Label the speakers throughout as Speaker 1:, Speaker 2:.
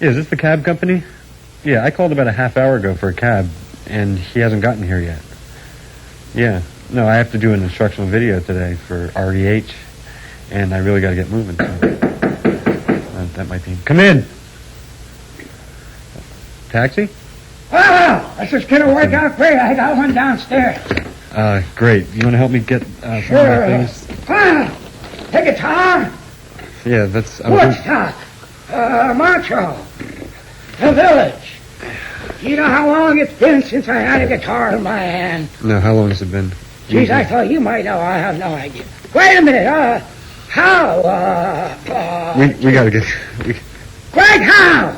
Speaker 1: Yeah, is this the cab company? Yeah, I called about a half hour ago for a cab, and he hasn't gotten here yet. Yeah. No, I have to do an instructional video today for REH, and I really got to get moving. So. That might be... Come in! Taxi?
Speaker 2: Oh, this is going to work out great. I got one downstairs.
Speaker 1: Great. You want to help me get some of
Speaker 2: Sure.
Speaker 1: my things?
Speaker 2: The guitar,
Speaker 1: Yeah, that's...
Speaker 2: Woodstock, Marshall, the village. You know how long it's been since I had a guitar in my hand?
Speaker 1: No, how long has it been?
Speaker 2: Geez, I thought you might know. I have no idea. Wait a minute. Howe,
Speaker 1: We gotta get...
Speaker 2: Greg Howe!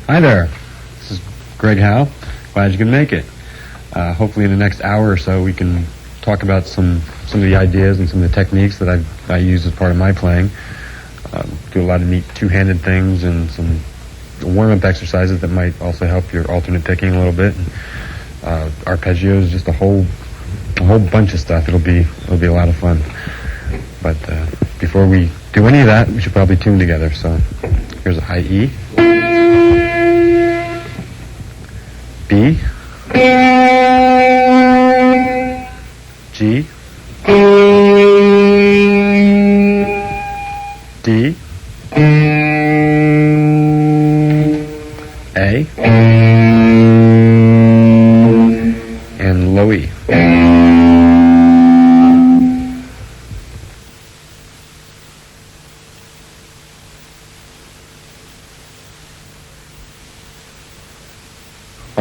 Speaker 1: Hi there. This is Greg Howe. Glad you can make it. Hopefully in the next hour or so we can talk about some of the ideas and some of the techniques that I use as part of my playing. Do a lot of neat two-handed things and some warm-up exercises that might also help your alternate picking a little bit. Arpeggios, just a whole bunch of stuff. It'll be a lot of fun. But before we do any of that, we should probably tune together. So here's a high E, B, G,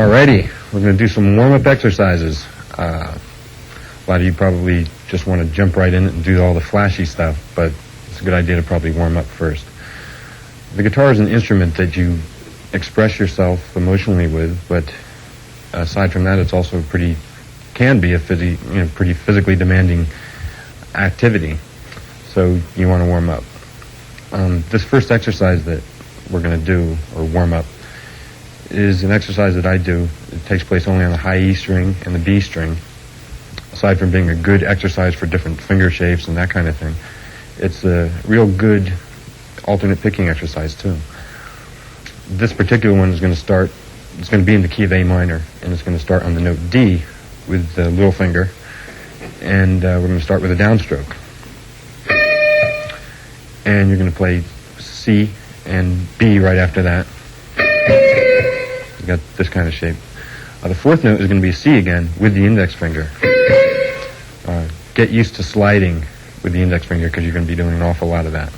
Speaker 1: Alrighty, we're going to do some warm-up exercises. A lot of you probably just want to jump right in and do all the flashy stuff, but it's a good idea to probably warm up first. The guitar is an instrument that you express yourself emotionally with, but aside from that, it's also can be a pretty physically demanding activity. So you want to warm up. This first exercise that we're going to do, or warm up, is an exercise that I do. It takes place only on the high E string and the B string. Aside from being a good exercise for different finger shapes and that kind of thing, it's a real good alternate picking exercise too. This particular one is going to be in the key of A minor, and it's going to start on the note D with the little finger, and we're going to start with a downstroke. And you're going to play C and B right after that. You got this kind of shape. The fourth note is going to be C again with the index finger. Get used to sliding with the index finger because you're going to be doing an awful lot of that.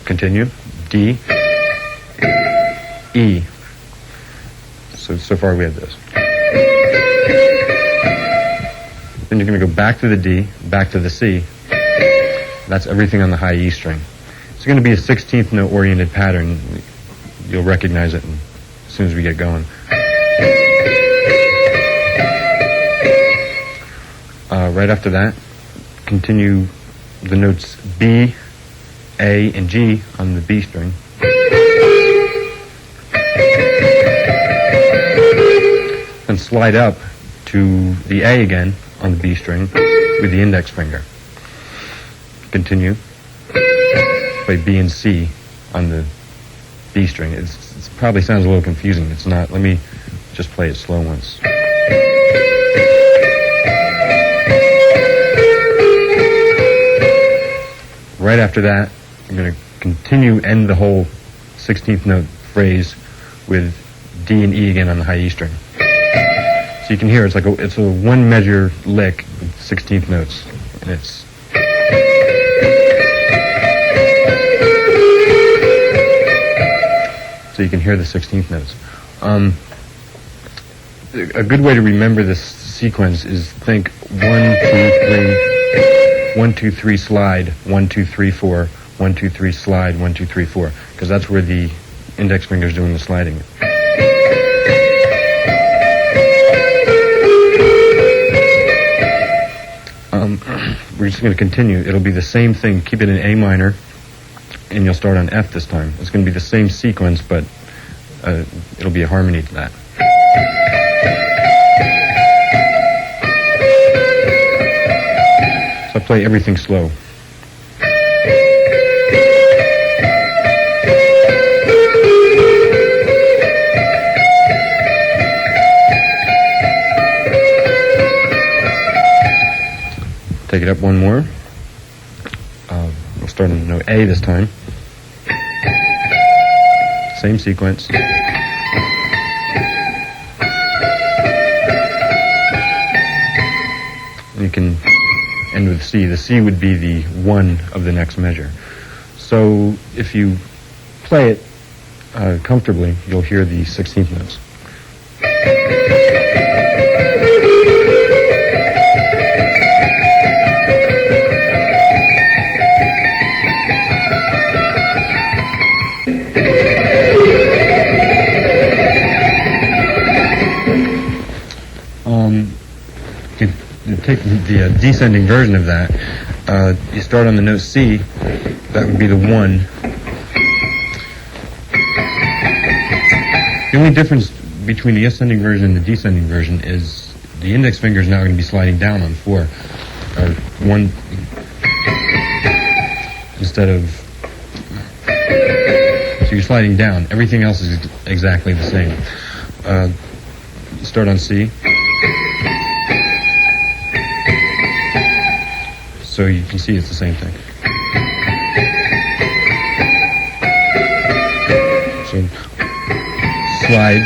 Speaker 1: Continue. D, E. So far we have this. Then you're going to go back to the D, back to the C. That's everything on the high E string. It's going to be a 16th note oriented pattern. You'll recognize it as soon as we get going. Right after that, continue the notes B, A, and G on the B string. Then slide up to the A again on the B string with the index finger. Continue. Play B and C on the B string. It probably sounds a little confusing. It's not. Let me just play it slow once. Right after that, I'm going to end the whole 16th note phrase with D and E again on the high E string. So you can hear it's a one measure lick with 16th notes, and it's. So you can hear the 16th notes. A good way to remember this sequence is think 1, 2, 3. 1, 2, 3, slide, 1, 2, 3, 4, 1, 2, 3, slide, 1, 2, 3, 4, because that's where the index finger is doing the sliding. We're just going to continue. It'll be the same thing. Keep it in A minor, and you'll start on F this time. It's going to be the same sequence, but it'll be a harmony to that. So I play everything slow. Take it up one more. We'll start on note A this time. Same sequence. And you can end with C. The C would be the 1 of the next measure. So if you play it comfortably, you'll hear the 16th notes. You take the descending version of that. You start on the note C. That would be the 1. The only difference between the ascending version and the descending version is the index finger is now going to be sliding down on 4, or 1 instead of. So you're sliding down. Everything else is exactly the same. You start on C. So you can see it's the same thing. So slide.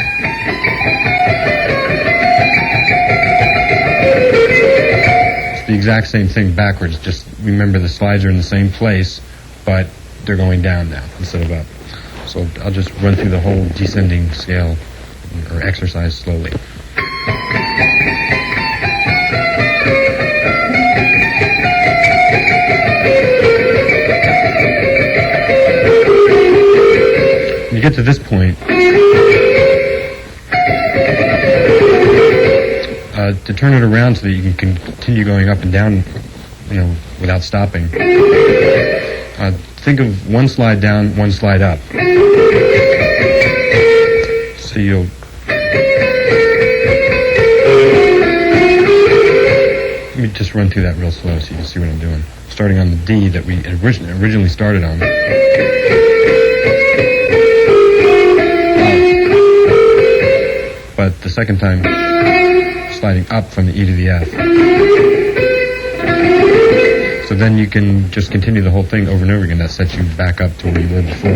Speaker 1: It's the exact same thing backwards. Just remember the slides are in the same place, but they're going down now instead of up. So So I'll just run through the whole descending scale or exercise slowly. When you get to this point, to turn it around so that you can continue going up and down, without stopping, think of one slide down, one slide up. So you'll... Let me just run through that real slow so you can see what I'm doing. Starting on the D that we originally started on. But the second time, sliding up from the E to the F. So then you can just continue the whole thing over and over again. That sets you back up to where you were before.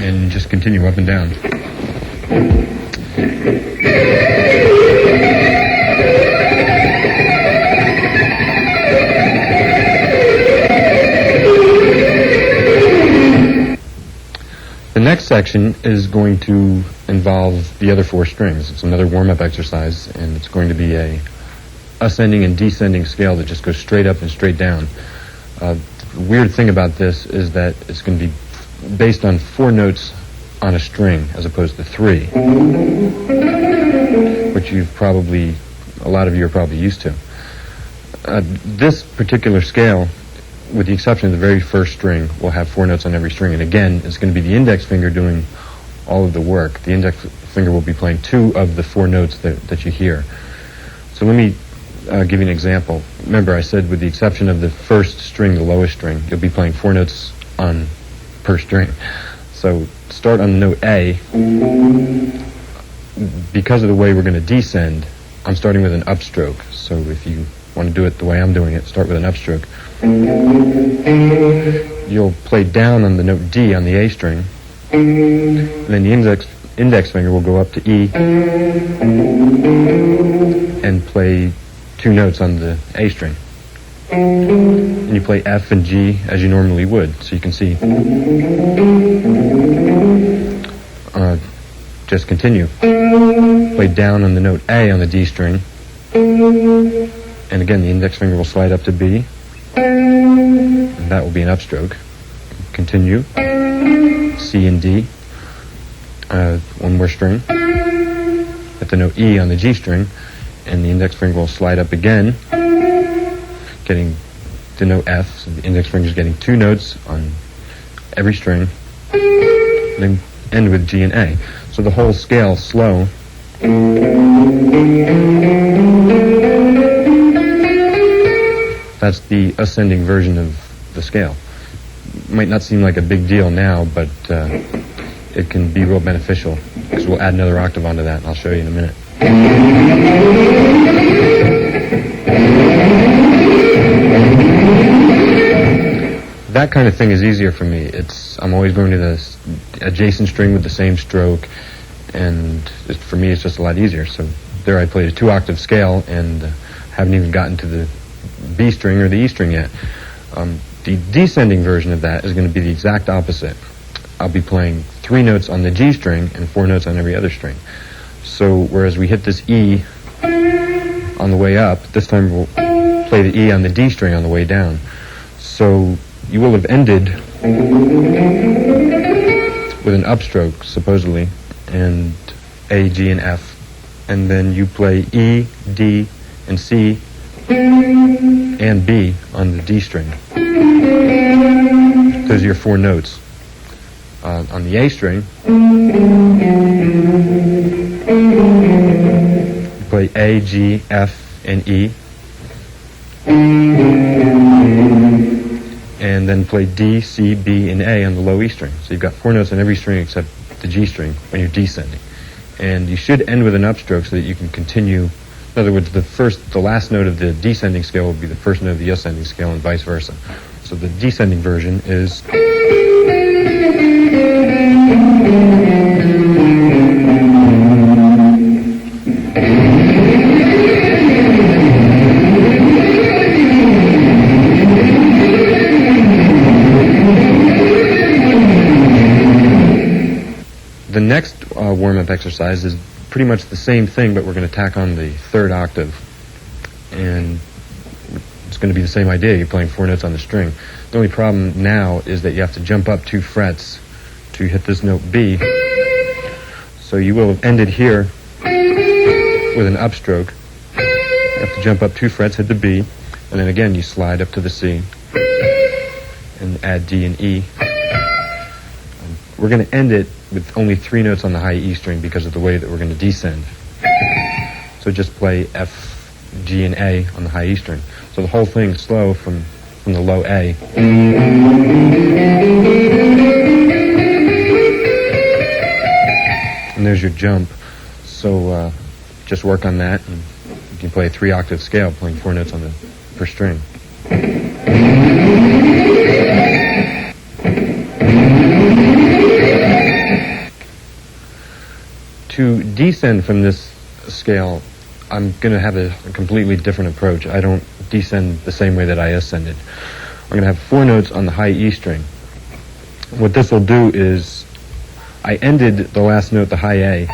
Speaker 1: And just continue up and down. The next section is going to involve the other four strings. It's another warm-up exercise, and it's going to be a ascending and descending scale that just goes straight up and straight down. The weird thing about this is that it's going to be based on 4 notes on a string as opposed to 3, which a lot of you are probably used to. This particular scale, with the exception of the very first string, will have 4 notes on every string. And again, it's going to be the index finger doing all of the work. The index finger will be playing 2 of the 4 notes that you hear. So let me give you an example. Remember, I said with the exception of the first string, the lowest string, you'll be playing 4 notes per string. So start on the note A. Because of the way we're going to descend, I'm starting with an upstroke. So if you want to do it the way I'm doing it, start with an upstroke. You'll play down on the note D on the A string, and then the index finger will go up to E and play 2 notes on the A string. And you play F and G as you normally would, so you can see. Just continue. Play down on the note A on the D string, and again the index finger will slide up to B, and that will be an upstroke. Continue. C and D. One more string. At the note E on the G string, and the index finger will slide up again, getting the note F. So the index finger is getting 2 notes on every string, and then end with G and A. So the whole scale slow. That's the ascending version of the scale. Might not seem like a big deal now, but it can be real beneficial, because we'll add another octave onto that, and I'll show you in a minute. That kind of thing is easier for me. I'm always going to the adjacent string with the same stroke, and for me it's just a lot easier. So there I played a 2-octave scale and haven't even gotten to the B string or the E string yet. The descending version of that is going to be the exact opposite. I'll be playing 3 notes on the G string and 4 notes on every other string. So whereas we hit this E on the way up, this time we'll play the E on the D string on the way down. So you will have ended with an upstroke, supposedly, and A, G, and F. And then you play E, D, and C, and B on the D string. Those are your 4 notes. On the A string, you play A, G, F, and E. And then play D, C, B, and A on the low E string. So you've got 4 notes on every string except the G string when you're descending. And you should end with an upstroke so that you can continue. In other words, the last note of the descending scale will be the first note of the ascending scale, and vice versa. So the descending version is... sixteenth exercise is pretty much the same thing, but we're going to tack on the third octave. And it's going to be the same idea. You're playing 4 notes on the string. The only problem now is that you have to jump up 2 frets to hit this note B. So you will have ended here with an upstroke. You have to jump up 2 frets, hit the B, and then again you slide up to the C and add D and E. We're going to end it with only 3 notes on the high E string because of the way that we're going to descend. So just play F, G, and A on the high E string. So the whole thing slow from the low A. And there's your jump. So just work on that, and you can play a 3-octave scale, playing 4 notes on the per string. To descend from this scale, I'm going to have a completely different approach. I don't descend the same way that I ascended. I'm going to have 4 notes on the high E string. What this will do is, I ended the last note, the high A,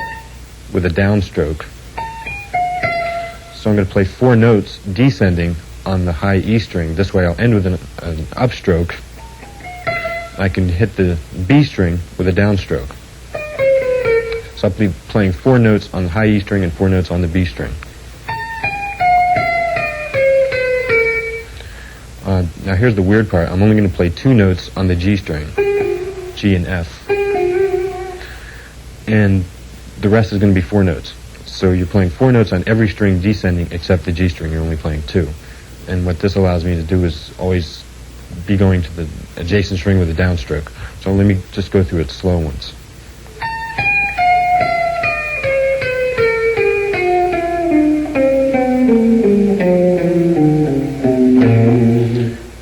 Speaker 1: with a downstroke. So I'm going to play 4 notes descending on the high E string. This way I'll end with an upstroke. I can hit the B string with a downstroke. So I'll be playing 4 notes on the high E string and 4 notes on the B string. Now here's the weird part. I'm only going to play 2 notes on the G string, G and F. And the rest is going to be 4 notes. So you're playing 4 notes on every string descending except the G string. You're only playing 2. And what this allows me to do is always be going to the adjacent string with a downstroke. So let me just go through it slow once.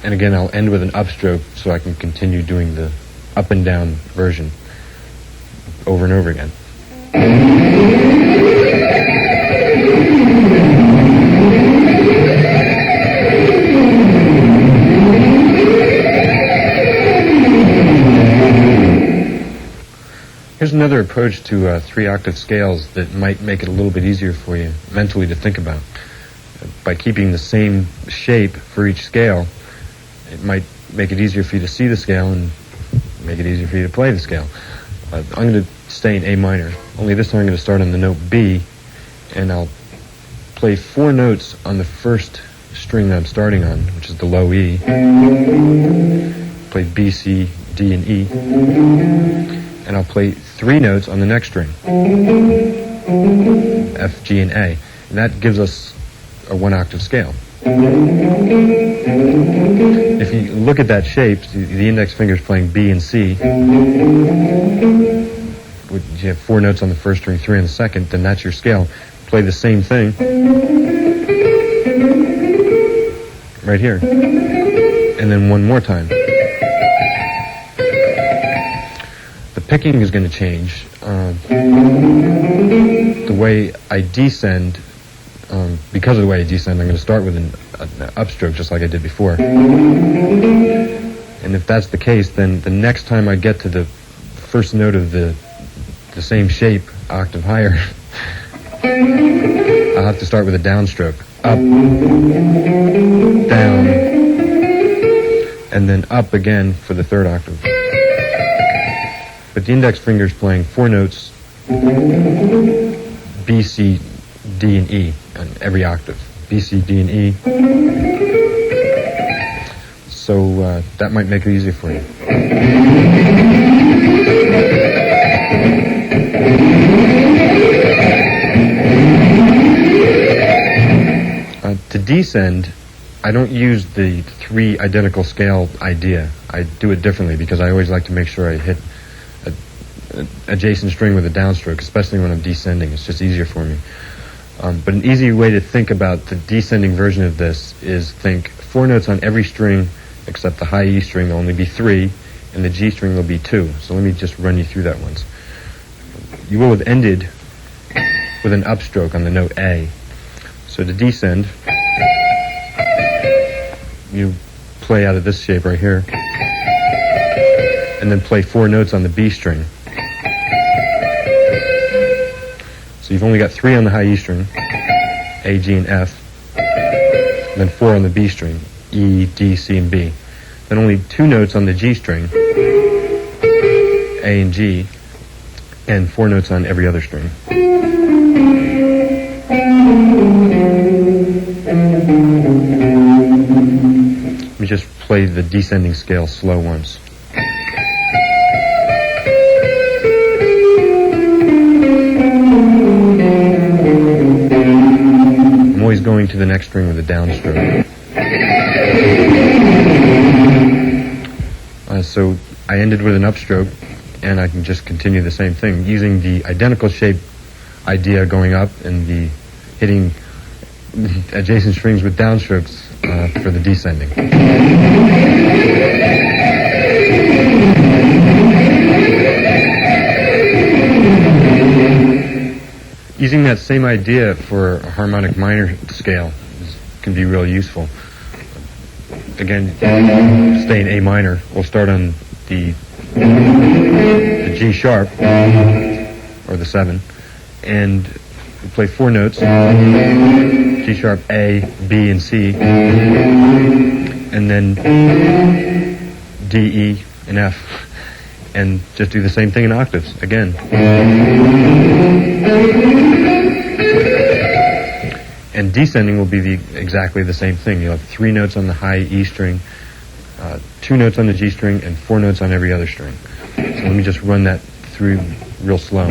Speaker 1: And again, I'll end with an upstroke so I can continue doing the up and down version over and over again. Here's another approach to 3-octave scales that might make it a little bit easier for you mentally to think about. By keeping the same shape for each scale, it might make it easier for you to see the scale and make it easier for you to play the scale. I'm going to stay in A minor, only this time I'm going to start on the note B, and I'll play 4 notes on the first string that I'm starting on, which is the low E. Play B, C, D, and E. And I'll play 3 notes on the next string, F, G, and A. And that gives us a 1-octave scale. If you look at that shape, the index finger is playing B and C. You have 4 notes on the first string, 3 on the second, then that's your scale. Play the same thing right here. And then one more time. The picking is going to change. The way I descend, because of the way I descend, I'm going to start with an upstroke just like I did before. And if that's the case, then the next time I get to the first note of the same shape, octave higher, I'll have to start with a downstroke. Up, down, and then up again for the third octave. But the index finger is playing 4 notes, B, C, D, and E on every octave. B, C, D, and E. So that might make it easier for you. To descend, I don't use the 3 identical scale idea. I do it differently because I always like to make sure I hit an adjacent string with a downstroke, especially when I'm descending. It's just easier for me. But an easy way to think about the descending version of this is think 4 notes on every string except the high E string. There'll only be 3, and the G string will be 2. So let me just run you through that once. You will have ended with an upstroke on the note A. So to descend, you play out of this shape right here, and then play 4 notes on the B string. So you've only got 3 on the high E string, A, G, and F, and then 4 on the B string, E, D, C, and B. Then only 2 notes on the G string, A and G, and 4 notes on every other string. Let me just play the descending scale slow once. I'm always going to the next string with a downstroke. So I ended with an upstroke, and I can just continue the same thing using the identical shape idea going up and the hitting adjacent strings with downstrokes for the descending. Using that same idea for a harmonic minor scale can be real useful. Again, stay in A minor. We'll start on the G sharp, or the 7, and we play 4 notes, G sharp, A, B, and C, and then D, E, and F, and just do the same thing in octaves, again. And descending will be exactly the same thing. You'll have 3 notes on the high E string, 2 notes on the G string, and 4 notes on every other string. So let me just run that through real slow.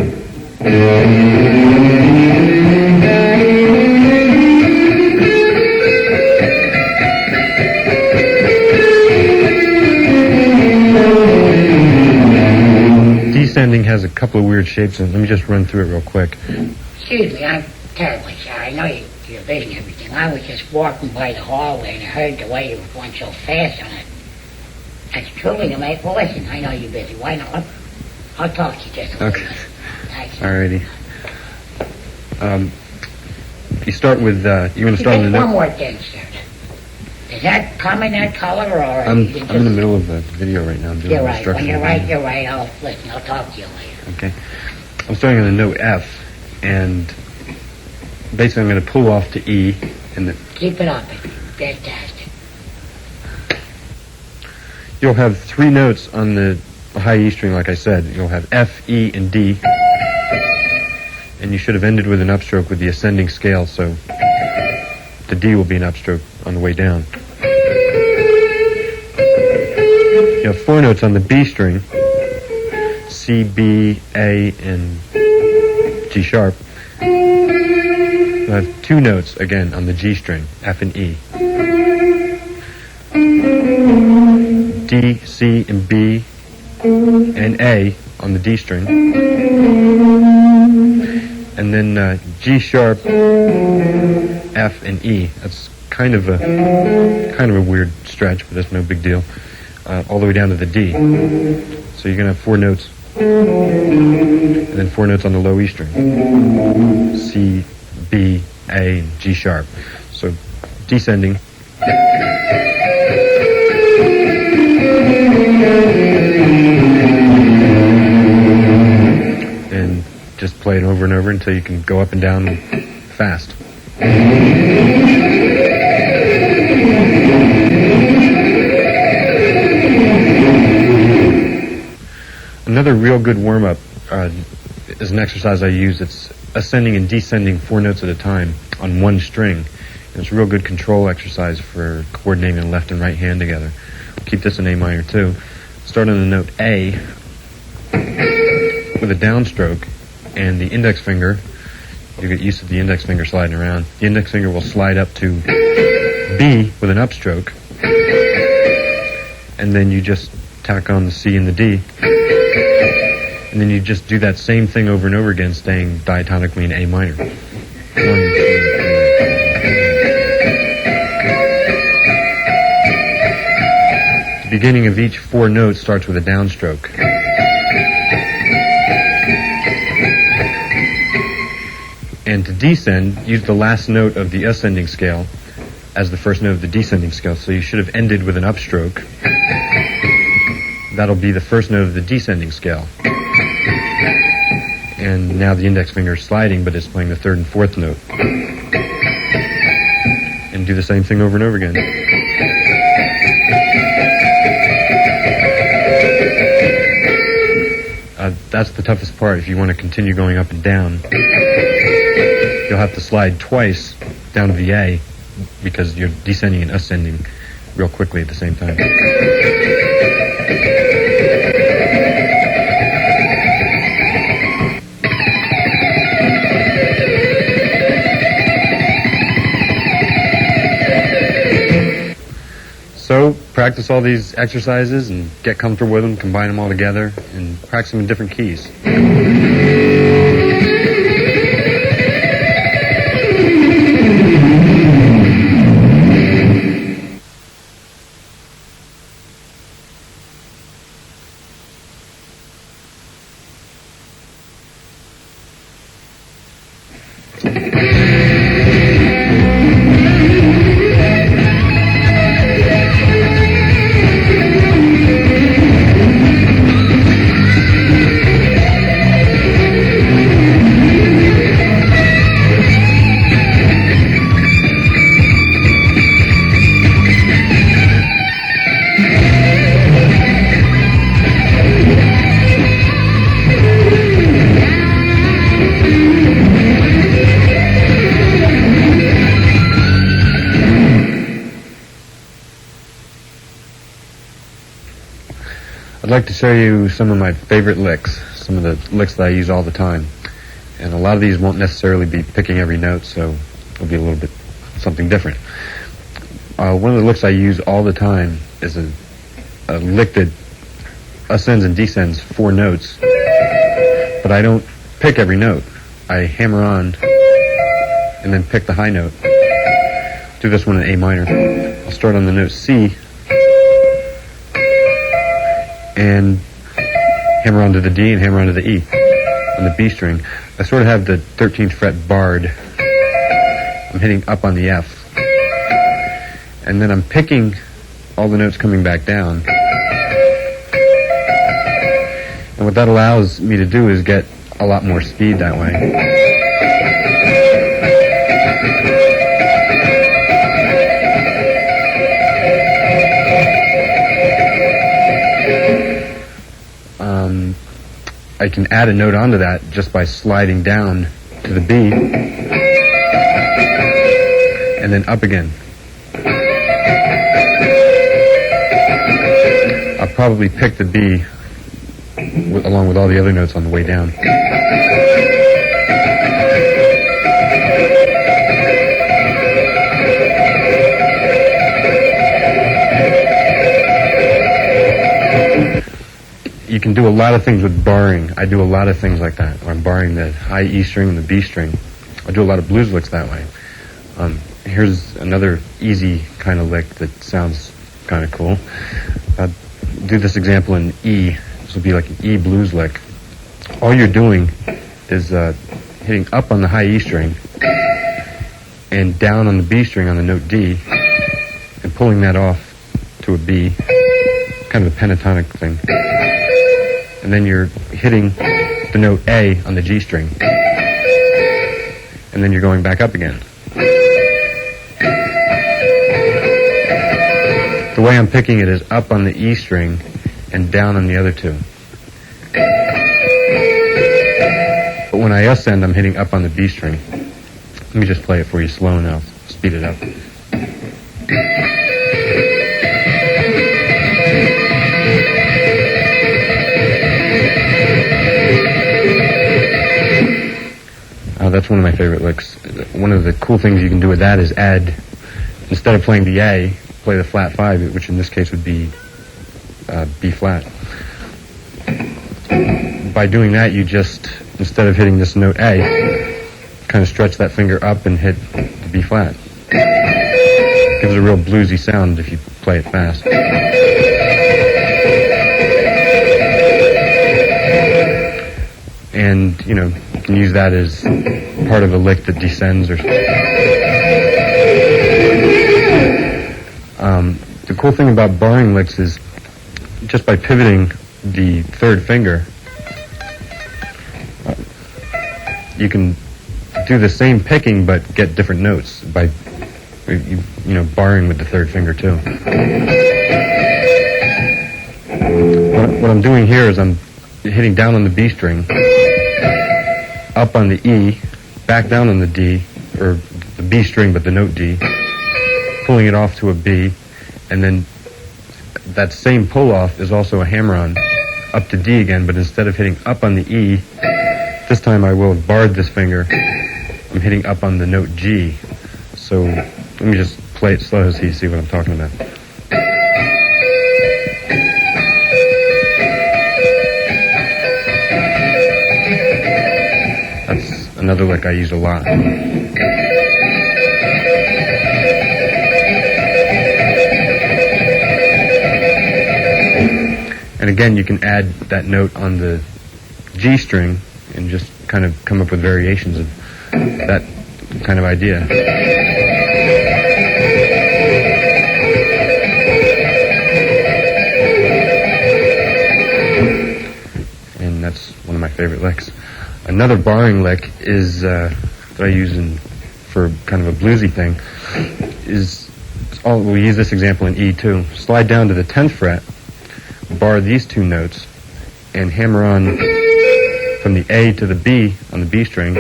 Speaker 1: Descending has a couple of weird shapes, and let me just run through it real quick.
Speaker 2: Excuse me, I'm terribly sorry. I know you're busy and everything. I was just walking by the hallway and I heard the way you were going so fast on it. That's truly amazing. Well, listen, I know you're busy. Why not? I'll talk to you just a little bit. Thanks.
Speaker 1: Alrighty. You start with, you're going to start on the
Speaker 2: Just one
Speaker 1: note.
Speaker 2: more thing, sir. Does that come in that color, or
Speaker 1: I'm in the middle of a video right now. I'm doing
Speaker 2: You're
Speaker 1: an
Speaker 2: right. When
Speaker 1: instructional
Speaker 2: you're right,
Speaker 1: video.
Speaker 2: you're right. I'll listen. I'll talk to you later.
Speaker 1: Okay. I'm starting on the note F, and basically I'm going to pull off to E, and then
Speaker 2: Keep it up. It's fantastic.
Speaker 1: you'll have 3 notes on the high E string, like I said. You'll have F, E, and D, and you should have ended with an upstroke with the ascending scale, so the D will be an upstroke on the way down. You have 4 notes on the B string, C, B, A, and G sharp. You'll have 2 notes, again, on the G string, F and E. D, C, and B, and A on the D string. And then G sharp, F, and E. That's kind of a weird stretch, but that's no big deal. All the way down to the D. So you're going to have 4 notes, and then 4 notes on the low E string. C, B, A, and G sharp. So descending. And just play it over and over until you can go up and down fast. Another real good warm-up is an exercise I use. It's ascending and descending 4 notes at a time on one string. And it's a real good control exercise for coordinating the left and right hand together. Keep this in A minor too. Start on the note A with a downstroke, and the index finger, you get used to the index finger sliding around. The index finger will slide up to B with an upstroke, and then you just tack on the C and the D. And then you just do that same thing over and over again, staying diatonically in A minor. 1, 2, 3. The beginning of each 4 notes starts with a downstroke. And to descend, use the last note of the ascending scale as the first note of the descending scale. So you should have ended with an upstroke. That'll be the first note of the descending scale. and now the index finger is sliding, but it's playing the third and fourth note. And do the same thing over and over again. That's the toughest part. If you want to continue going up and down, you'll have to slide twice down to the A, because you're descending and ascending real quickly at the same time. So practice all these exercises and get comfortable with them, combine them all together, and practice them in different keys. I'd like to show you some of my favorite licks, some of the licks that I use all the time. And a lot of these won't necessarily be picking every note, so it'll be a little bit something different. One of the licks I use all the time is a lick that ascends and descends 4 notes, but I don't pick every note. I hammer on and then pick the high note. Do this one in A minor. I'll start on the note C and hammer onto the D and hammer onto the E on the B string. I sort of have the 13th fret barred. I'm hitting up on the F. And then I'm picking all the notes coming back down. And what that allows me to do is get a lot more speed that way. I can add a note onto that just by sliding down to the B and then up again. I'll probably pick the B along with all the other notes on the way down. You can do a lot of things with barring. I do a lot of things like that, where I'm barring the high E string and the B string. I do a lot of blues licks that way. Here's another easy kind of lick that sounds kind of cool. I'll do this example in E. This will be like an E blues lick. All you're doing is hitting up on the high E string and down on the B string on the note D and pulling that off to a B, kind of a pentatonic thing. And then you're hitting the note A on the G string. And then you're going back up again. The way I'm picking it is up on the E string and down on the other two. But when I ascend, I'm hitting up on the B string. Let me just play it for you slow and I'll speed it up. That's one of my favorite licks. One of the cool things you can do with that is add, instead of playing the A, play the flat 5, which in this case would be B flat. By doing that, you just, instead of hitting this note A, kind of stretch that finger up and hit the B flat. Gives a real bluesy sound if you play it fast. And, you know, you can use that as part of a lick that descends or something. The cool thing about barring licks is just by pivoting the third finger, you can do the same picking but get different notes by barring with the third finger too. What I'm doing here is I'm hitting down on the B string, up on the E, back down on the D, or the B string but the note D, pulling it off to a B, and then that same pull off is also a hammer-on up to D again, but instead of hitting up on the E, this time I will have barred this finger. I'm hitting up on the note G. So let me just play it slow so you see what I'm talking about. That's another lick I use a lot. And again, you can add that note on the G string and just kind of come up with variations of that kind of idea. And that's one of my favorite licks. Another barring lick is that I use for kind of a bluesy thing we'll use this example in E too. Slide down to the 10th fret, bar these two notes, and hammer on from the A to the B on the B string,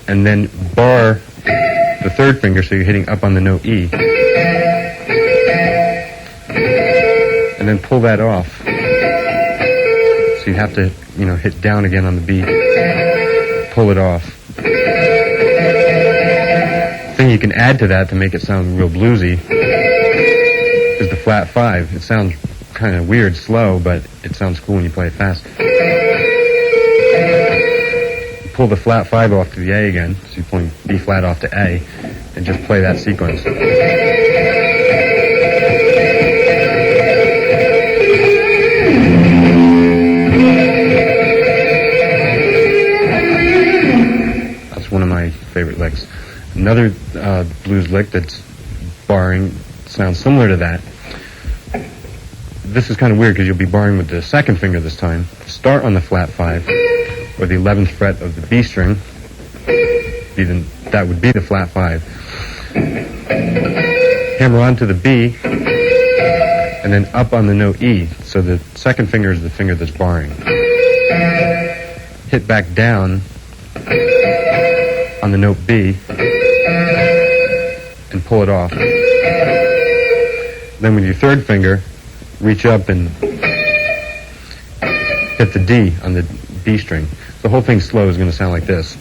Speaker 1: and then bar the third finger so you're hitting up on the note E. And then pull that off. So you have to, hit down again on the B, pull it off. The thing you can add to that to make it sound real bluesy is the flat 5. It sounds kind of weird, slow, but it sounds cool when you play it fast. Pull the flat 5 off to the A again, so you're pulling B flat off to A, and just play that sequence. That's one of my favorite licks. Another blues lick that's barring sounds similar to that. This is kind of weird because you'll be barring with the second finger this time. Start on the flat 5, or the 11th fret of the B string. That would be the flat 5. Hammer on to the B, and then up on the note E. So the second finger is the finger that's barring. Hit back down on the note B, and pull it off. Then with your third finger, reach up and hit the D on the B string. The whole thing slow is going to sound like this.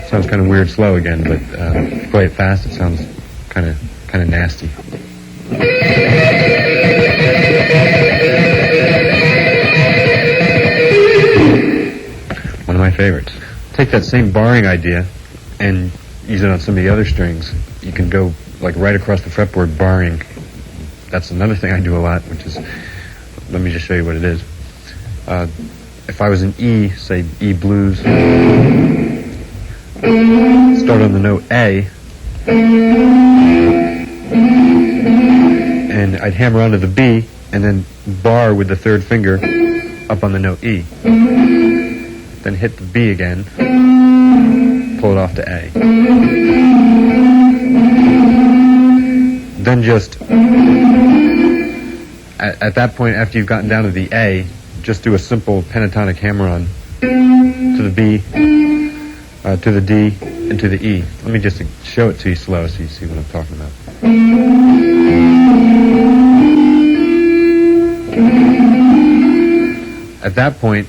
Speaker 1: Sounds kind of weird slow again, but if you play it fast, it sounds kind of nasty. One of my favorites. Take that same barring idea and use it on some of the other strings. You can go like right across the fretboard barring. That's another thing I do a lot, which is, let me just show you what it is. If I was in E, say E blues, start on the note A, and I'd hammer onto the B, and then bar with the third finger up on the note E. Then hit the B again, pull it off to A. Then just, at that point, after you've gotten down to the A, just do a simple pentatonic hammer-on to the B, to the D, and to the E. Let me just show it to you slow so you see what I'm talking about. At that point,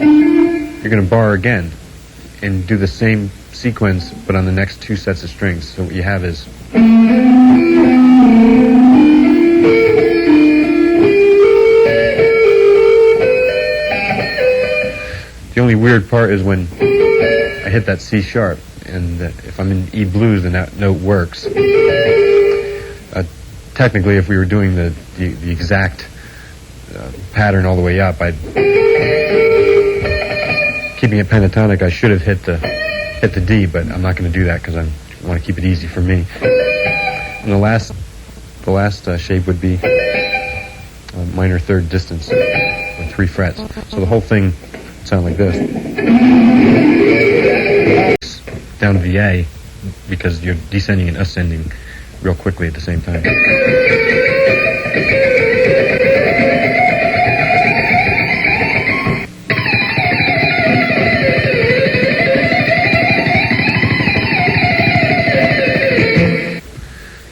Speaker 1: you're going to bar again and do the same sequence but on the next two sets of strings. So what you have is the only weird part is when I hit that C sharp, and if I'm in E blues then that note works. Technically, if we were doing the exact pattern all the way up, keeping it pentatonic, I should have hit the D, but I'm not going to do that because I want to keep it easy for me. And the last shape would be minor third distance, or 3 frets. So the whole thing would sound like this. Down to the A, because you're descending and ascending real quickly at the same time.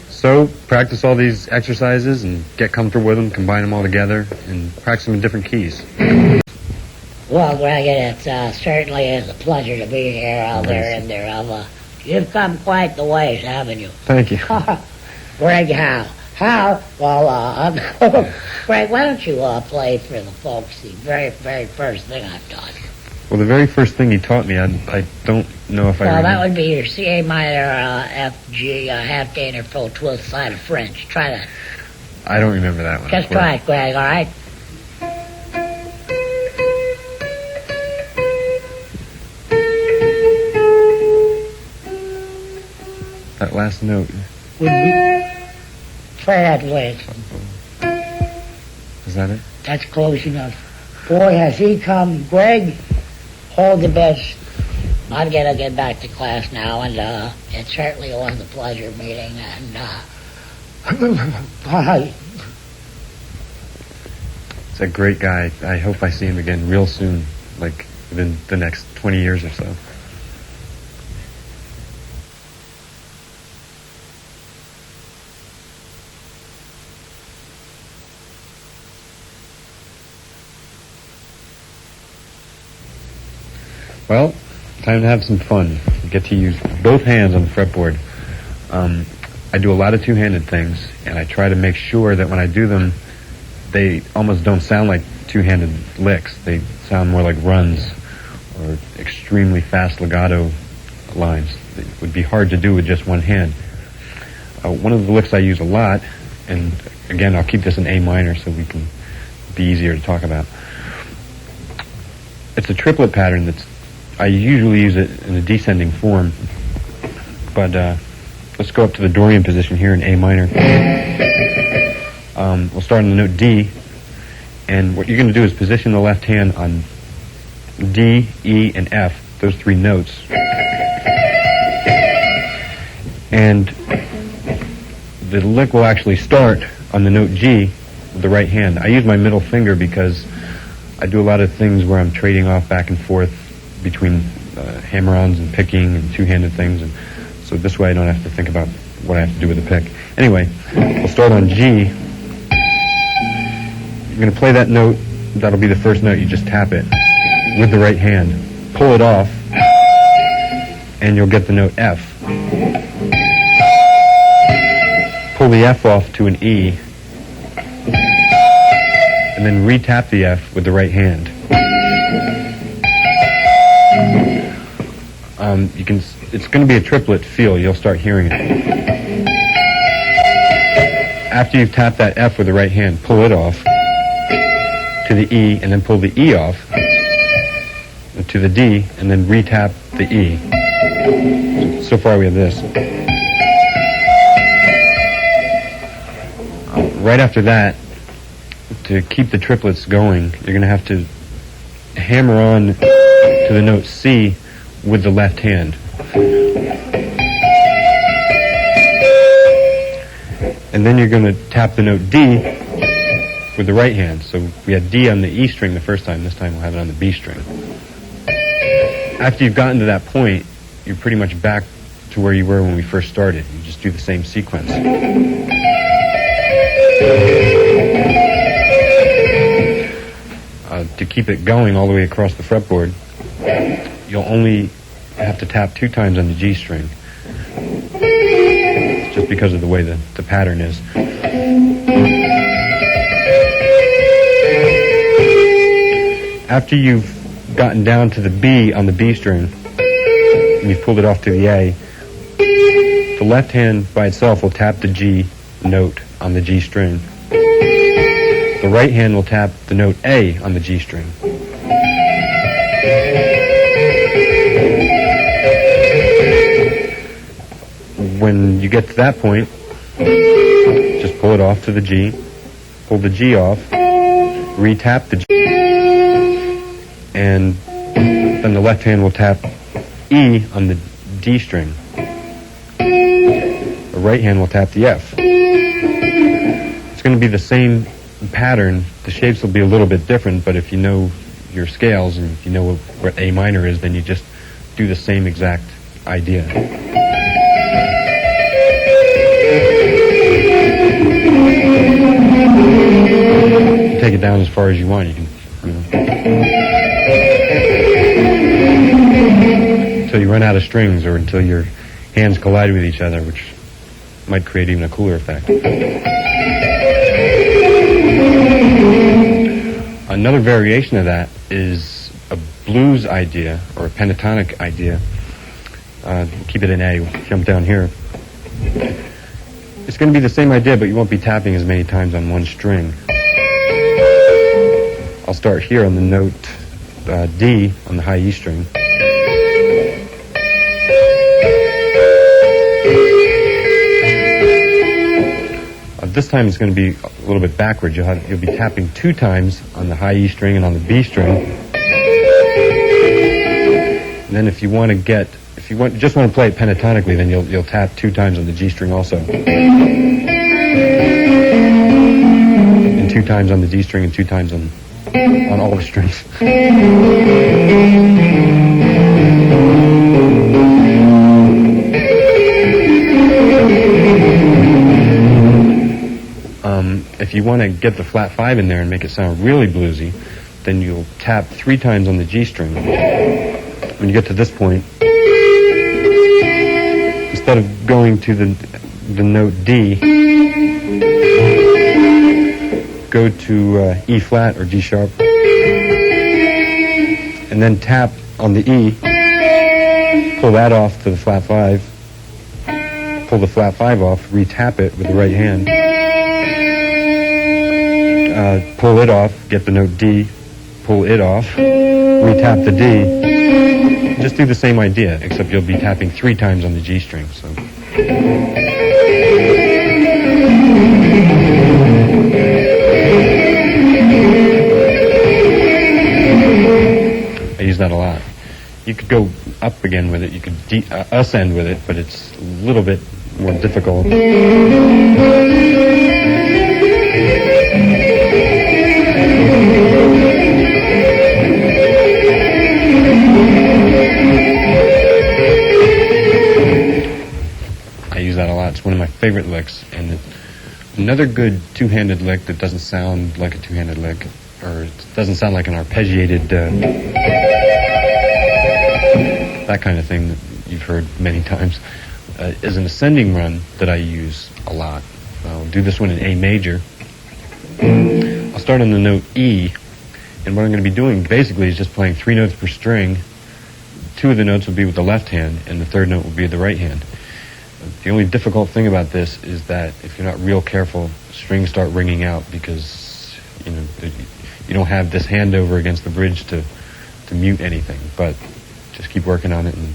Speaker 1: So practice all these exercises and get comfortable with them, combine them all together, and practice them in different keys.
Speaker 2: Well, Greg, it certainly is a pleasure to be here out there in there. You've come quite the ways, haven't you?
Speaker 1: Thank you.
Speaker 2: Greg Howe. Howe, well, Greg, why don't you play for the folks the very, very first thing I've taught you?
Speaker 1: Well, the very first thing he taught me, I don't know if I remember.
Speaker 2: Well, that would be your C, A minor, F, G, half gainer, full twelfth side of French. Try that.
Speaker 1: I don't remember that one.
Speaker 2: Just try it, Greg, all right?
Speaker 1: That last note.
Speaker 2: Try that, Liz.
Speaker 1: Is that it?
Speaker 2: That's close enough. Boy, has he come. Greg, hold the best. I'm going to get back to class now, and it certainly was a pleasure meeting, and bye.
Speaker 1: He's a great guy. I hope I see him again real soon, like within the next 20 years or so. Well, time to have some fun. Get to use both hands on the fretboard. I do a lot of two-handed things, and I try to make sure that when I do them, they almost don't sound like two-handed licks. They sound more like runs or extremely fast legato lines. It would be hard to do with just one hand. One of the licks I use a lot, and again, I'll keep this in A minor so we can be easier to talk about. It's a triplet pattern I usually use it in a descending form, but let's go up to the Dorian position here in A minor. We'll start on the note D, and what you're going to do is position the left hand on D, E, and F, those 3 notes, and the lick will actually start on the note G with the right hand. I use my middle finger because I do a lot of things where I'm trading off back and forth between hammer-ons and picking and two-handed things, and so this way I don't have to think about what I have to do with the pick. Anyway, we'll start on G. You're going to play that note. That'll be the first note. You just tap it with the right hand. Pull it off, and you'll get the note F. Pull the F off to an E, and then re-tap the F with the right hand. It's going to be a triplet feel. You'll start hearing it. After you've tapped that F with the right hand, pull it off to the E, and then pull the E off to the D, and then re-tap the E. So far we have this. Right after that, to keep the triplets going, you're going to have to hammer on to the note C with the left hand. And then you're going to tap the note D with the right hand. So we had D on the E string the first time. This time we'll have it on the B string. After you've gotten to that point, you're pretty much back to where you were when we first started. You just do the same sequence. To keep it going all the way across the fretboard, you'll only have to tap 2 times on the G string, just because of the way the pattern is. After you've gotten down to the B on the B string, and you've pulled it off to the A, the left hand by itself will tap the G note on the G string. The right hand will tap the note A on the G string. When you get to that point, just pull it off to the G, pull the G off, re-tap the G, and then the left hand will tap E on the D string. The right hand will tap the F. It's going to be the same pattern. The shapes will be a little bit different, but if you know your scales and if you know what A minor is, then you just do the same exact idea. You take it down as far as you want. You can, until you run out of strings or until your hands collide with each other, which might create even a cooler effect. Another variation of that is a blues idea or a pentatonic idea. Keep it in A, jump down here. It's going to be the same idea, but you won't be tapping as many times on one string. I'll start here on the note D on the high E string. This time it's going to be a little bit backwards. You'll be tapping 2 times on the high E string and on the B string. And then if you just want to play it pentatonically, then you'll tap 2 times on the G string also. And 2 times on the D string and 2 times on all the strings. If you want to get the flat 5 in there and make it sound really bluesy, then you'll tap 3 times on the G string. When you get to this point, instead of going to the note D, go to E flat or G sharp, and then tap on the E, pull that off to the flat 5, pull the flat 5 off, re-tap it with the right hand, pull it off, get the note D, pull it off, re-tap the D. Just do the same idea, except you'll be tapping 3 times on the G string. So. I use that a lot. You could go up again with it, you could ascend with it, but it's a little bit more difficult. That a lot. It's one of my favorite licks, and another good two-handed lick that doesn't sound like a two-handed lick, or it doesn't sound like an arpeggiated that kind of thing that you've heard many times, is an ascending run that I use a lot. I'll do this one in A major. I'll start on the note E, and what I'm going to be doing basically is just playing 3 notes per string. 2 of the notes will be with the left hand, and the 3rd note will be with the right hand. The only difficult thing about this is that if you're not real careful, strings start ringing out because you don't have this hand over against the bridge to mute anything. But just keep working on it, and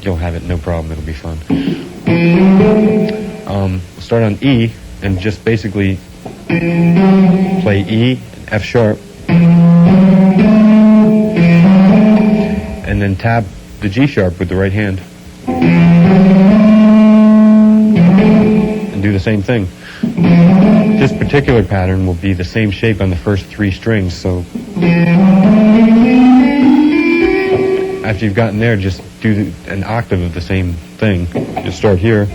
Speaker 1: you'll have it no problem. It'll be fun. We'll start on E and just basically play E, F sharp, and then tap the G sharp with the right hand. And do the same thing. This particular pattern will be the same shape on the first 3 strings, so after you've gotten there, just do an octave of the same thing. Just start here.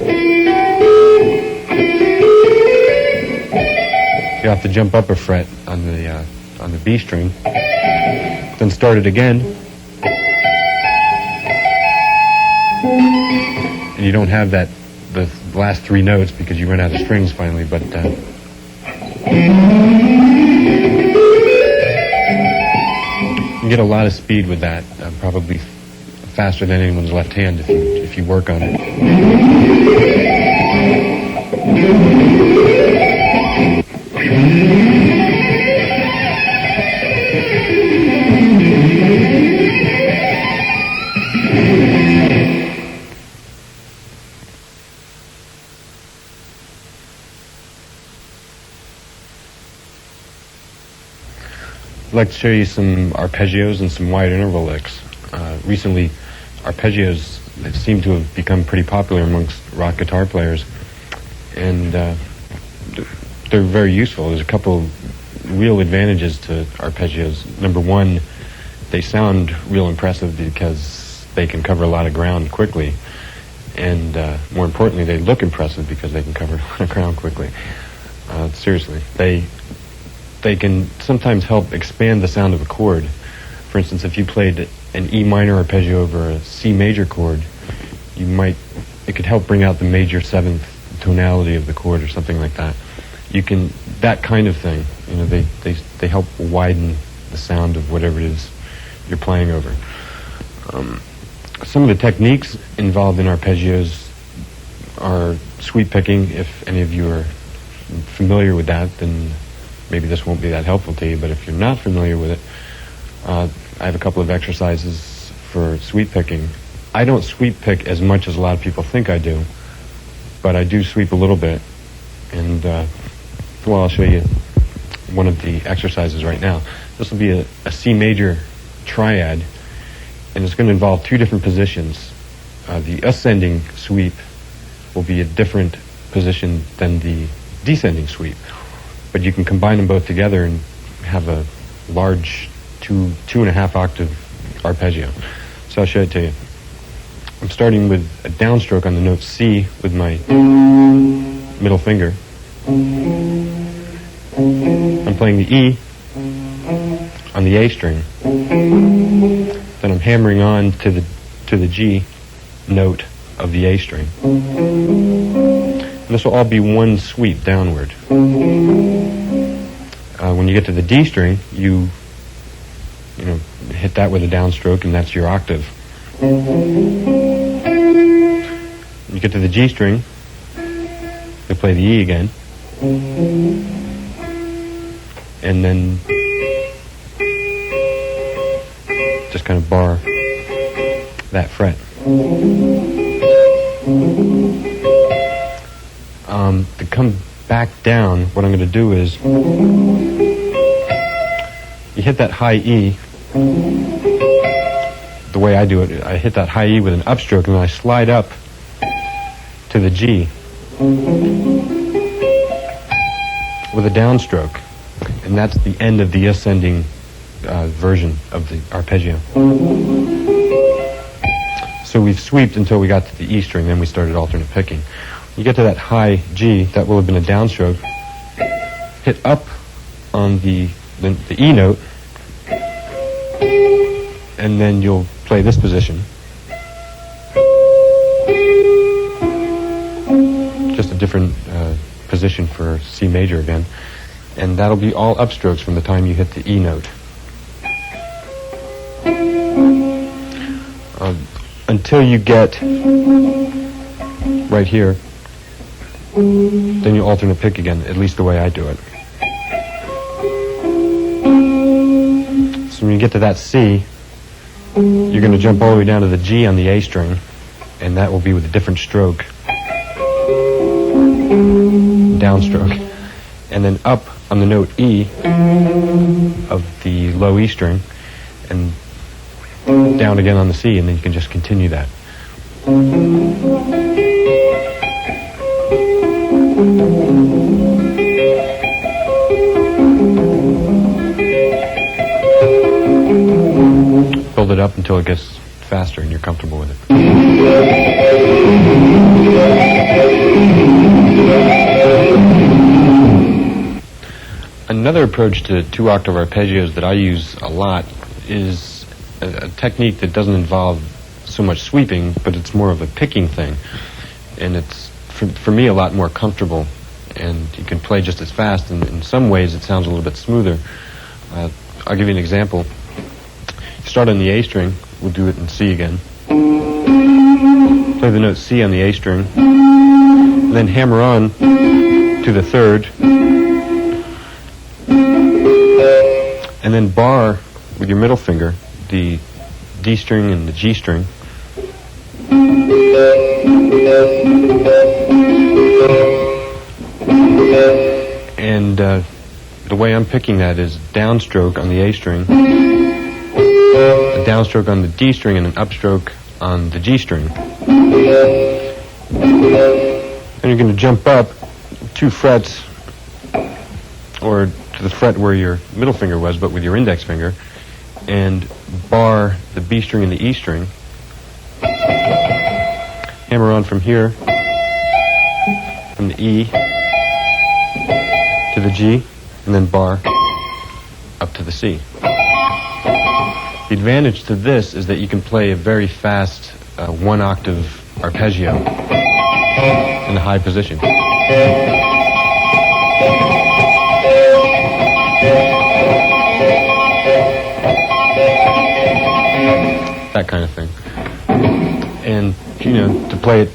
Speaker 1: You have to jump up a fret on the B string, then start it again. And you don't have the last 3 notes because you run out of strings finally, but you get a lot of speed with that, probably faster than anyone's left hand if you work on it. I'd like to show you some arpeggios and some wide interval licks. Recently, arpeggios seem to have become pretty popular amongst rock guitar players, and they're very useful. There's a couple real advantages to arpeggios. Number one, they sound real impressive because they can cover a lot of ground quickly, and more importantly, they look impressive because they can cover a lot of ground quickly. Seriously, they can sometimes help expand the sound of a chord. For instance, if you played an E minor arpeggio over a C major chord, it could help bring out the major seventh tonality of the chord or something like that. That kind of thing, they help widen the sound of whatever it is you're playing over. Some of the techniques involved in arpeggios are sweep picking. If any of you are familiar with that, then maybe this won't be that helpful to you, but if you're not familiar with it, I have a couple of exercises for sweep picking. I don't sweep pick as much as a lot of people think I do, but I do sweep a little bit, and I'll show you one of the exercises right now. This will be a C major triad, and it's going to involve two different positions. The ascending sweep will be a different position than the descending sweep, but you can combine them both together and have a large 2.5 octave arpeggio. So I'll show it to you. I'm starting with a downstroke on the note C with my middle finger. I'm playing the E on the A string. Then I'm hammering on to the G note of the A string. And this will all be one sweep downward. When you get to the D string, you hit that with a downstroke, and that's your octave. When you get to the G string, you play the E again, and then just kind of bar that fret. To come back down, what I'm going to do is you hit that high E. The way I do it, I hit that high E with an upstroke, and then I slide up to the G with a downstroke, and that's the end of the ascending version of the arpeggio. So we've sweeped until we got to the E string, then we started alternate picking. You get to that high G, that will have been a downstroke. Hit up on the E note, and then you'll play this position. Just a different position for C major again. And that'll be all upstrokes from the time you hit the E note. Until you get right here, then you alternate pick again, at least the way I do it. So when you get to that C, you're going to jump all the way down to the G on the A string, and that will be with a different stroke, downstroke, and then up on the note E of the low E string, and down again on the C, and then you can just continue that. Build it up until it gets faster and you're comfortable with it. Another approach to 2-octave arpeggios that I use a lot is a technique that doesn't involve so much sweeping, but it's more of a picking thing. And it's, for me, a lot more comfortable. And you can play just as fast, and in some ways it sounds a little bit smoother. I'll give you an example. Start on the A string. We'll do it in C again. Play the note C on the A string. Then hammer on to the third. And then bar with your middle finger the D string and the G string. And the way I'm picking that is downstroke on the A string, a downstroke on the D string, and an upstroke on the G string. And you're going to jump up 2 frets, or to the fret where your middle finger was, but with your index finger, and bar the B string and the E string. Hammer on from here, from the E to the G, and then bar up to the C. The advantage to this is that you can play a very fast 1 octave arpeggio in the high position. That kind of thing. And, you know, to play it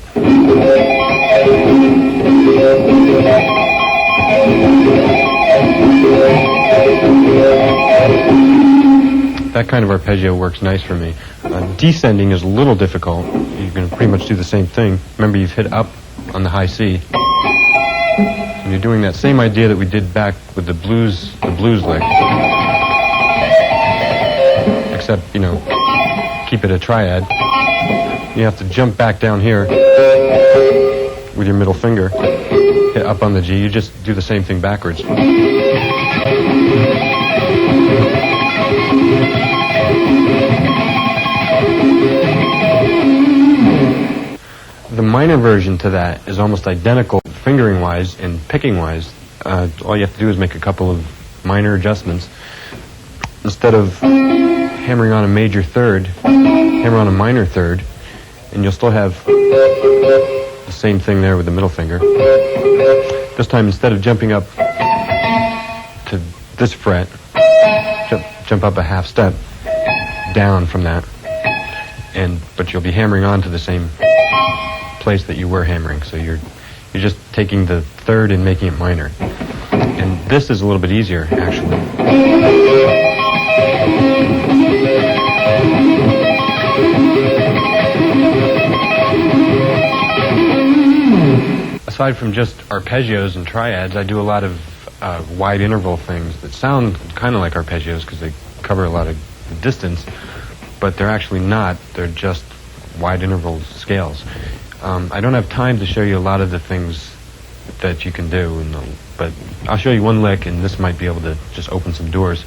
Speaker 1: that kind of arpeggio works nice for me. Descending is a little difficult. You can pretty much do the same thing. Remember, you've hit up on the high C. And you're doing that same idea that we did back with the blues lick. Except, you know, keep it a triad. You have to jump back down here with your middle finger, hit up on the G. You just do the same thing backwards. The minor version to that is almost identical fingering-wise and picking-wise. All you have to do is make a couple of minor adjustments. Instead of hammering on a major third, hammer on a minor third, and you'll still have the same thing there with the middle finger. This time, instead of jumping up to this fret, jump up a half step down from that, but you'll be hammering on to the same place that you were hammering. So you're just taking the third and making it minor. And this is a little bit easier, actually. Aside from just arpeggios and triads, I do a lot of wide interval things that sound kind of like arpeggios because they cover a lot of distance, but they're actually not. They're just wide interval scales. I don't have time to show you a lot of the things that you can do, but I'll show you one lick, and this might be able to just open some doors.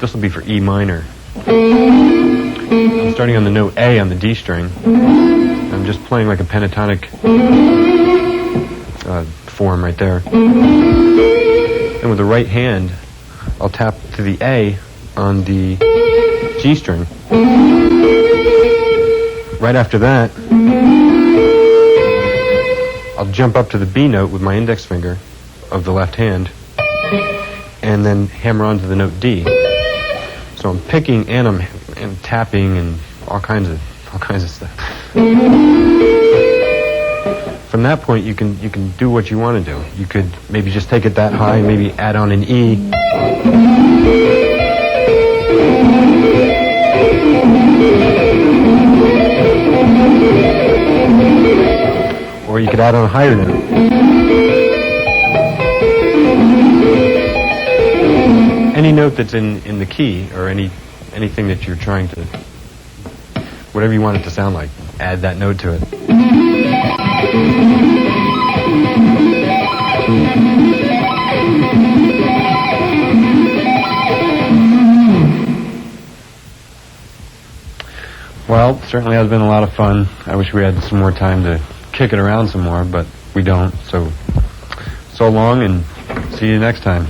Speaker 1: This will be for E minor. I'm starting on the note A on the D string. I'm just playing like a pentatonic form right there. And with the right hand, I'll tap to the A on the G string. Right after that, I'll jump up to the B note with my index finger of the left hand, and then hammer onto the note D. So I'm picking and I'm tapping and all kinds of stuff. From that point, you can do what you want to do. You could maybe just take it that high, maybe add on an E. Or you could add on a higher note. Any note that's in the key, or anything that you're trying to, whatever you want it to sound like, add that note to it. Well, certainly has been a lot of fun. I wish we had some more time to kick it around some more, but we don't. So long, and see you next time.